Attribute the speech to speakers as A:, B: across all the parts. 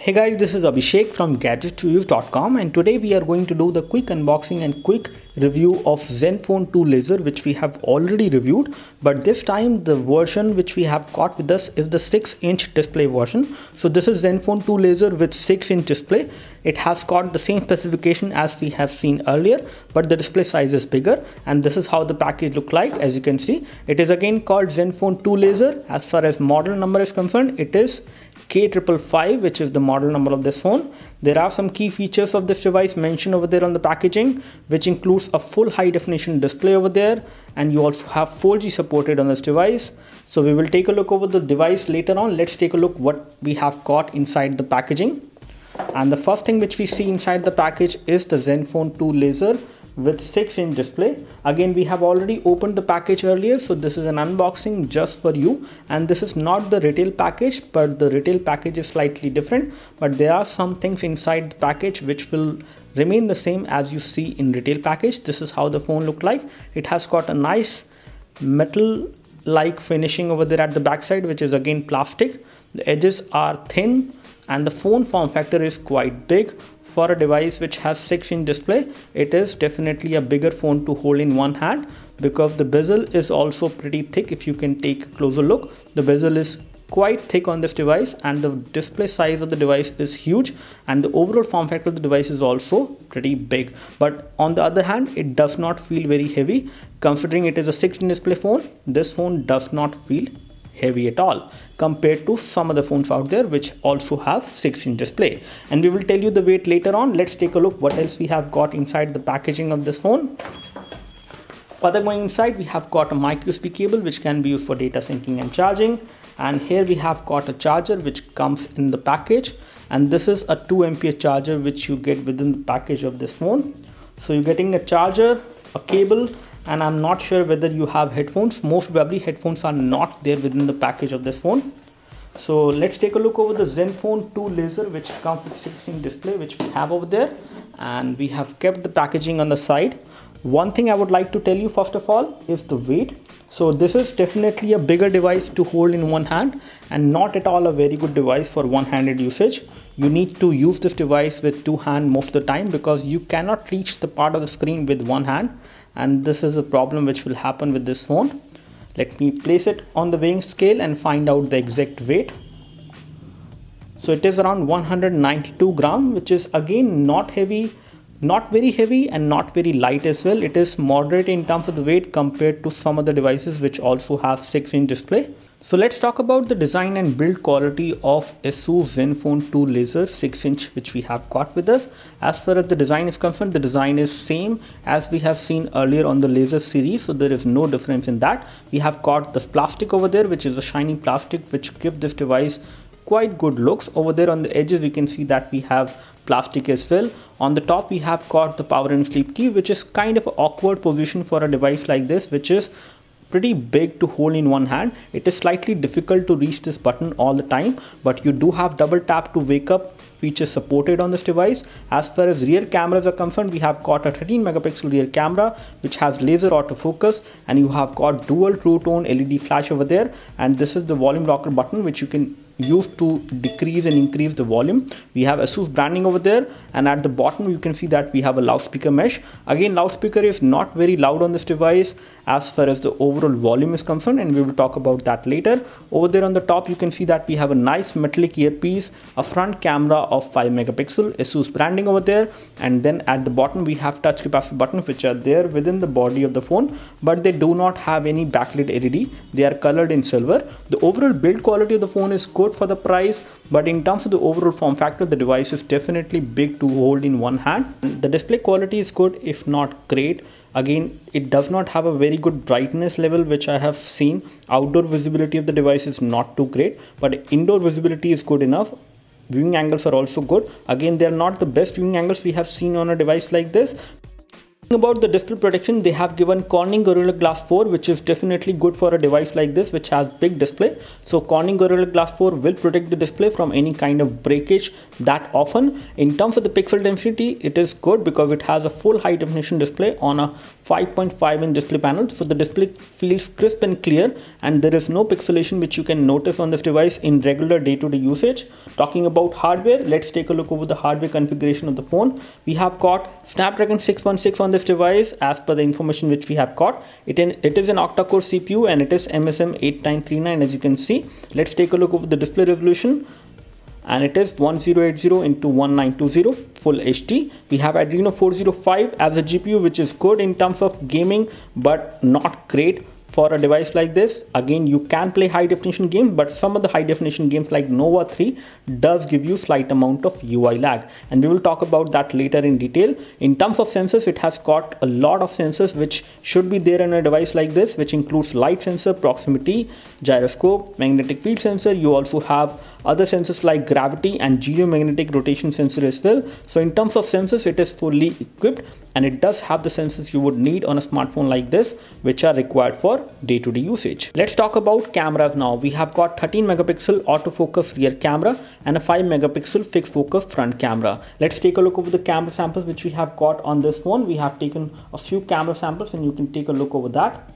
A: Hey guys, this is Abhishek from GadgetsToUse.com, and today we are going to do the quick unboxing and quick review of Zenfone 2 Laser, which we have already reviewed, but this time the version which we have got with us is the 6-inch display version. So this is Zenfone 2 Laser with 6-inch display. It has got the same specification as we have seen earlier, but the display size is bigger, and this is how the package look like. As you can see, it is again called Zenfone 2 Laser. As far as model number is concerned, it is K555, which is the model number of this phone. There are some key features of this device mentioned over there on the packaging, which includes a full high definition display over there, and you also have 4G supported on this device. So we will take a look over the device later on. Let's take a look what we have got inside the packaging. And the first thing which we see inside the package is the Zenfone 2 Laser with 6-inch display. Again, we have already opened the package earlier, so this is an unboxing just for you, and this is not the retail package, but the retail package is slightly different, but there are some things inside the package which will remain the same as you see in retail package. This is how the phone looked like. It has got a nice metal like finishing over there at the backside, which is again plastic. The edges are thin, and the phone form factor is quite big. For a device which has 6-inch display, it is definitely a bigger phone to hold in one hand, because the bezel is also pretty thick. If you can take a closer look, the bezel is quite thick on this device, and the display size of the device is huge, and the overall form factor of the device is also pretty big. But on the other hand, it does not feel very heavy. Considering it is a 6-inch display phone, this phone does not feel heavy at all compared to some other phones out there which also have 6-inch display, and we will tell you the weight later on. Let's take a look what else we have got inside the packaging of this phone. Further going inside, we have got a micro USB cable which can be used for data syncing and charging, and here we have got a charger which comes in the package, and this is a 2 ampere charger which you get within the package of this phone. So you're getting a charger, a cable, and I'm not sure whether you have headphones. Most probably headphones are not there within the package of this phone. So let's take a look over the Zenfone 2 Laser, which comes with 6-inch display, which we have over there, and we have kept the packaging on the side. One thing I would like to tell you first of all is the weight. So this is definitely a bigger device to hold in one hand, and not at all a very good device for one-handed usage. You need to use this device with two hands most of the time, because you cannot reach the part of the screen with one hand, and this is a problem which will happen with this phone. Let me place it on the weighing scale and find out the exact weight. So it is around 192 grams, which is again not heavy, not very heavy, and not very light as well. It is moderate in terms of the weight compared to some other devices which also have 6-inch display. So let's talk about the design and build quality of ASUS Zenfone 2 Laser 6-inch which we have got with us. As far as the design is concerned, the design is same as we have seen earlier on the Laser series, so there is no difference in that. We have got this plastic over there, which is a shiny plastic which gives this device quite good looks. Over there on the edges we can see that we have plastic as well. On the top we have got the power and sleep key, which is kind of an awkward position for a device like this, which is pretty big to hold in one hand. It is slightly difficult to reach this button all the time, but you do have double tap to wake up feature supported on this device. As far as rear cameras are concerned, we have got a 13 megapixel rear camera which has laser autofocus, and you have got dual true tone LED flash over there, and this is the volume rocker button which you can use to decrease and increase the volume. We have ASUS branding over there, and at the bottom you can see that we have a loudspeaker mesh. Again, loudspeaker is not very loud on this device as far as the overall volume is concerned, and we will talk about that later. Over there on the top you can see that we have a nice metallic earpiece, a front camera of 5 megapixel, ASUS branding over there, and then at the bottom we have touch capacitive buttons which are there within the body of the phone, but they do not have any backlit LED. They are colored in silver. The overall build quality of the phone is good for the price, but in terms of the overall form factor, the device is definitely big to hold in one hand. The display quality is good, if not great. Again, it does not have a very good brightness level which I have seen. Outdoor visibility of the device is not too great, but indoor visibility is good enough. Viewing angles are also good. Again, they are not the best viewing angles we have seen on a device like this. About the display protection, they have given Corning Gorilla Glass 4, which is definitely good for a device like this which has big display. So Corning Gorilla Glass 4 will protect the display from any kind of breakage that often. In terms of the pixel density, it is good because it has a full high definition display on a 5.5-inch display panel. So the display feels crisp and clear, and there is no pixelation which you can notice on this device in regular day-to-day usage. Talking about hardware, let's take a look over the hardware configuration of the phone. We have got Snapdragon 616 on this device as per the information which we have got. It is an octa-core CPU and it is MSM 8939, as you can see. Let's take a look over the display resolution, and it is 1080 into 1920 full HD. We have Adreno 405 as a GPU, which is good in terms of gaming but not great for a device like this. Again, you can play high definition games, but some of the high definition games like Nova 3 does give you slight amount of UI lag, and we will talk about that later in detail. In terms of sensors, it has got a lot of sensors which should be there in a device like this, which includes light sensor, proximity, gyroscope, magnetic field sensor. You also have other sensors like gravity and geomagnetic rotation sensor as well. So in terms of sensors, it is fully equipped, and it does have the sensors you would need on a smartphone like this, which are required for day-to-day usage. Let's talk about cameras now. We have got 13 megapixel autofocus rear camera and a 5 megapixel fixed focus front camera. Let's take a look over the camera samples which we have got on this phone. We have taken a few camera samples and you can take a look over that.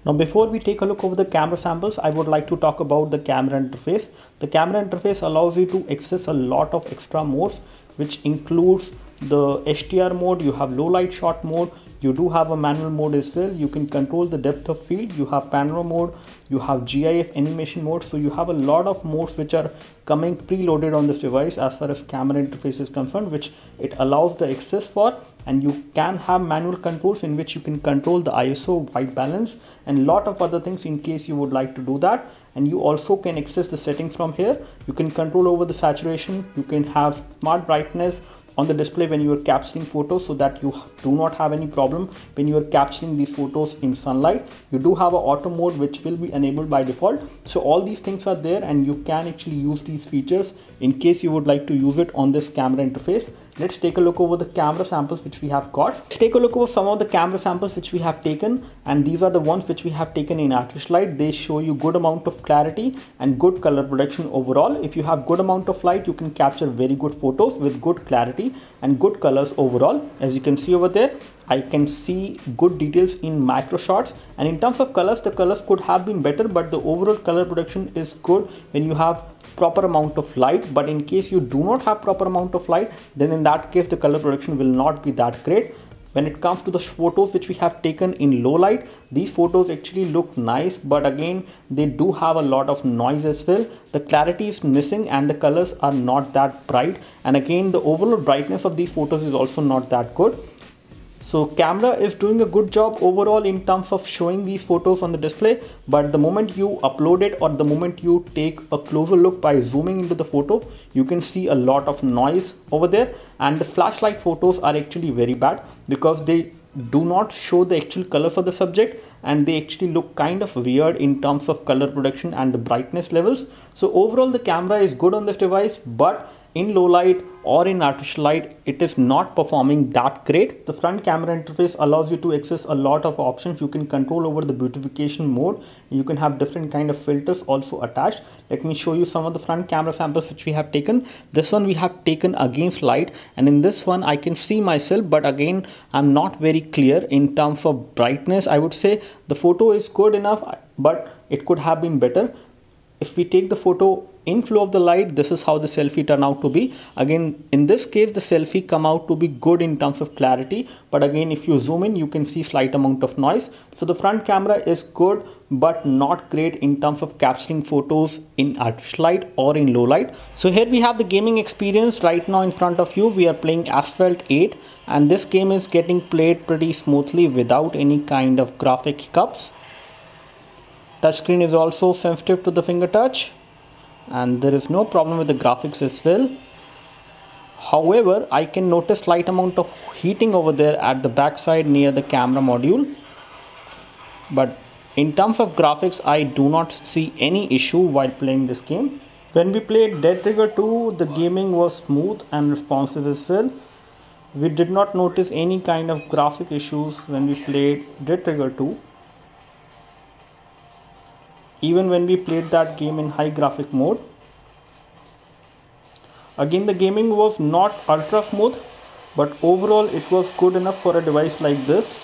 A: Now before we take a look over the camera samples, I would like to talk about the camera interface. The camera interface allows you to access a lot of extra modes, which includes the HDR mode. You have low light shot mode. You do have a manual mode as well. You can control the depth of field. You have panorama mode. You have GIF animation mode. So you have a lot of modes which are coming preloaded on this device as far as camera interface is concerned, which it allows the access for. And you can have manual controls in which you can control the ISO, white balance, and a lot of other things in case you would like to do that. And you also can access the settings from here. You can control over the saturation. You can have smart brightness on the display when you are capturing photos, so that you do not have any problem when you are capturing these photos in sunlight. You do have an auto mode which will be enabled by default. So all these things are there, and you can actually use these features in case you would like to use it on this camera interface. Let's take a look over the camera samples which we have got. Let's take a look over some of the camera samples which we have taken, and these are the ones which we have taken in artificial light. They show you good amount of clarity and good color production overall. If you have good amount of light, you can capture very good photos with good clarity and good colors overall. As you can see over there, I can see good details in micro shots, and in terms of colors, the colors could have been better, but the overall color production is good when you have proper amount of light. But in case you do not have proper amount of light, then in that case the color production will not be that great. When it comes to the photos which we have taken in low light, these photos actually look nice, but again they do have a lot of noise as well. The clarity is missing and the colors are not that bright, and again the overall brightness of these photos is also not that good. So camera is doing a good job overall in terms of showing these photos on the display, but the moment you upload it or the moment you take a closer look by zooming into the photo, you can see a lot of noise over there, and the flashlight photos are actually very bad because they do not show the actual colors of the subject, and they actually look kind of weird in terms of color production and the brightness levels. So overall the camera is good on this device, but in low light or in artificial light, it is not performing that great. The front camera interface allows you to access a lot of options. You can control over the beautification mode. You can have different kind of filters also attached. Let me show you some of the front camera samples which we have taken. This one we have taken against light, and in this one I can see myself, but again I'm not very clear in terms of brightness. I would say the photo is good enough, but it could have been better. If we take the photo in flow of the light, this is how the selfie turn out to be. Again, in this case, the selfie come out to be good in terms of clarity, but again, if you zoom in, you can see slight amount of noise. So the front camera is good, but not great in terms of capturing photos in artificial light or in low light. So here we have the gaming experience right now in front of you. We are playing Asphalt 8, and this game is getting played pretty smoothly without any kind of graphic hiccups. Touchscreen is also sensitive to the finger touch, and there is no problem with the graphics as well. However, I can notice slight amount of heating over there at the back side near the camera module. But in terms of graphics, I do not see any issue while playing this game. When we played Dead Trigger 2, the gaming was smooth and responsive as well. We did not notice any kind of graphic issues when we played Dead Trigger 2. Even when we played that game in high graphic mode. Again, the gaming was not ultra smooth, but overall it was good enough for a device like this.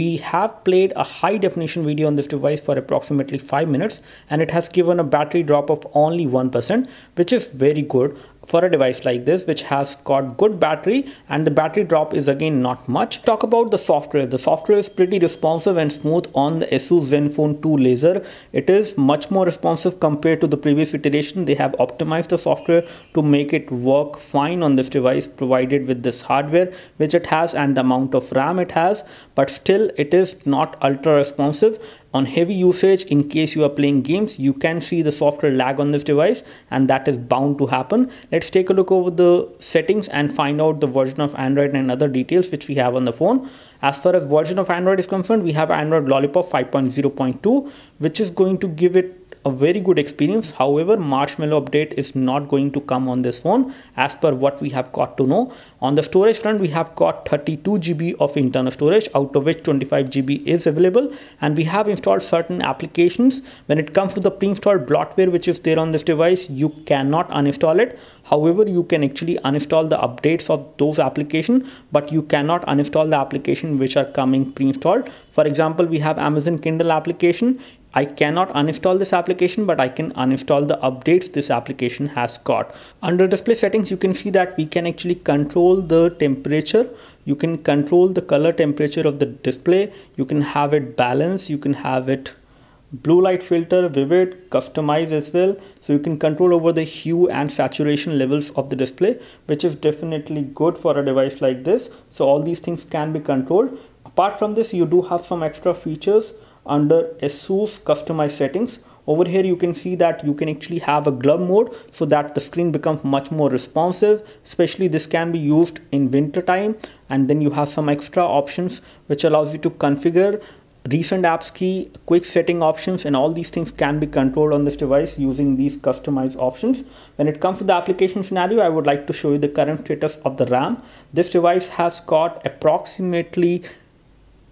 A: We have played a high definition video on this device for approximately 5 minutes, and it has given a battery drop of only 1%, which is very good for a device like this, which has got good battery, and the battery drop is again not much. Talk about the software. The software is pretty responsive and smooth on the ASUS Zenfone 2 laser. It is much more responsive compared to the previous iteration. They have optimized the software to make it work fine on this device, provided with this hardware which it has and the amount of RAM it has, but still it is not ultra responsive. On heavy usage, in case you are playing games, you can see the software lag on this device, and that is bound to happen. Let's take a look over the settings and find out the version of Android and other details which we have on the phone. As far as version of Android is concerned, we have Android Lollipop 5.0.2, which is going to give it a very good experience. However, Marshmallow update is not going to come on this phone as per what we have got to know. On the storage front, we have got 32 GB of internal storage, out of which 25 GB is available, and we have installed certain applications. When it comes to the pre-installed bloatware which is there on this device, you cannot uninstall it. However, you can actually uninstall the updates of those applications, but you cannot uninstall the application which are coming pre-installed. For example, we have Amazon Kindle application. I cannot uninstall this application, but I can uninstall the updates this application has got. Under display settings, you can see that we can actually control the temperature. You can control the color temperature of the display. You can have it balanced. You can have it blue light filter, vivid, customize as well. So you can control over the hue and saturation levels of the display, which is definitely good for a device like this. So all these things can be controlled. Apart from this, you do have some extra features under ASUS customized settings. Over here you can see that you can actually have a glove mode so that the screen becomes much more responsive. Especially this can be used in winter time. And then you have some extra options which allows you to configure recent apps key, quick setting options, and all these things can be controlled on this device using these customized options. When it comes to the application scenario, I would like to show you the current status of the RAM. This device has got approximately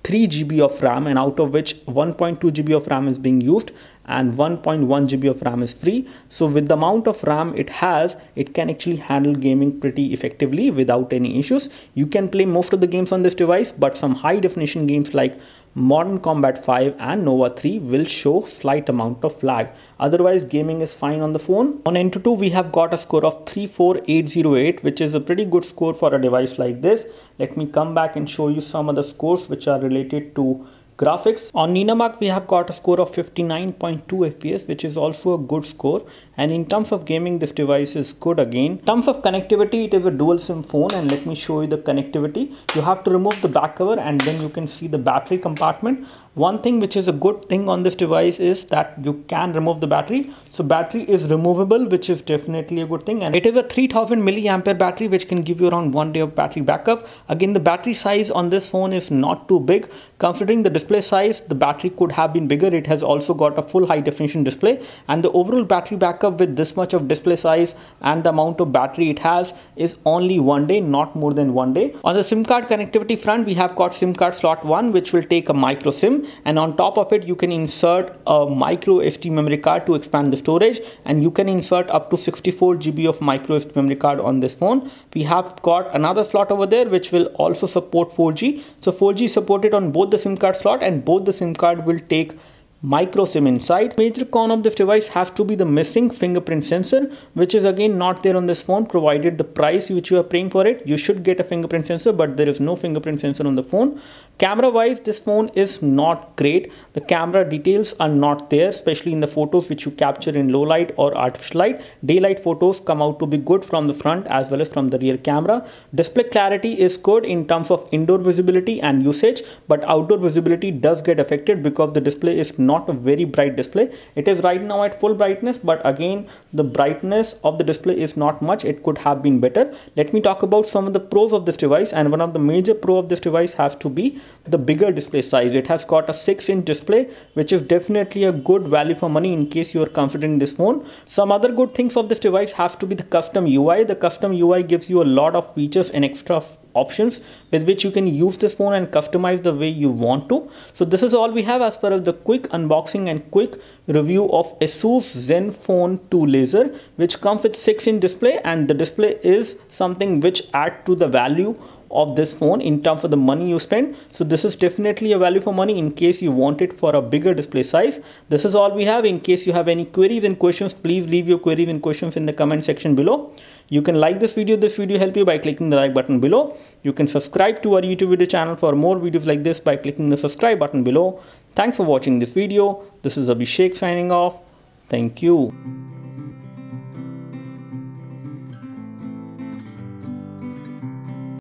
A: 3 GB of RAM, and out of which 1.2 GB of RAM is being used and 1.1 GB of RAM is free. So with the amount of RAM it has, it can actually handle gaming pretty effectively without any issues. You can play most of the games on this device, but some high definition games like Modern Combat 5 and Nova 3 will show slight amount of lag. Otherwise, gaming is fine on the phone. On Antutu, we have got a score of 34808, which is a pretty good score for a device like this. Let me come back and show you some of the scores which are related to graphics. On Ninamark, we have got a score of 59.2 FPS, which is also a good score. And in terms of gaming, this device is good again. In terms of connectivity, it is a dual SIM phone, and let me show you the connectivity. You have to remove the back cover and then you can see the battery compartment. One thing which is a good thing on this device is that you can remove the battery. So battery is removable, which is definitely a good thing. And it is a 3000 milliampere battery, which can give you around 1 day of battery backup. Again, the battery size on this phone is not too big. Considering the display size, the battery could have been bigger. It has also got a full high definition display, and the overall battery backup with this much of display size and the amount of battery it has is only 1 day, not more than 1 day. On the SIM card connectivity front, we have got SIM card slot 1, which will take a micro SIM, and on top of it you can insert a micro SD memory card to expand the storage, and you can insert up to 64 GB of micro SD memory card on this phone. We have got another slot over there which will also support 4G. So 4G is supported on both the SIM card slot, and both the SIM card will take micro SIM inside. Major con of this device has to be the missing fingerprint sensor, which is again not there on this phone. Provided the price which you are paying for it, you should get a fingerprint sensor, but there is no fingerprint sensor on the phone. Camera wise, this phone is not great. The camera details are not there, especially in the photos which you capture in low light or artificial light. Daylight photos come out to be good from the front as well as from the rear camera. Display clarity is good in terms of indoor visibility and usage, but outdoor visibility does get affected because the display is not a very bright display. It is right now at full brightness, but again the brightness of the display is not much. It could have been better. Let me talk about some of the pros of this device, and one of the major pro of this device has to be the bigger display size. It has got a 6-inch display, which is definitely a good value for money in case you are considering this phone. Some other good things of this device has to be the custom UI. The custom UI gives you a lot of features and extra options with which you can use this phone and customize the way you want to. So this is all we have as far as the quick unboxing and quick review of ASUS Zenfone 2 laser, which comes with 6-inch display, and the display is something which add to the value of this phone in terms of the money you spend. So this is definitely a value for money in case you want it for a bigger display size. This is all we have. In case you have any queries and questions, please leave your queries and questions in the comment section below. You can like this video. This video help you by clicking the like button below. You can subscribe to our YouTube video channel for more videos like this by clicking the subscribe button below. Thanks for watching this video. This is Abhishek signing off. Thank you.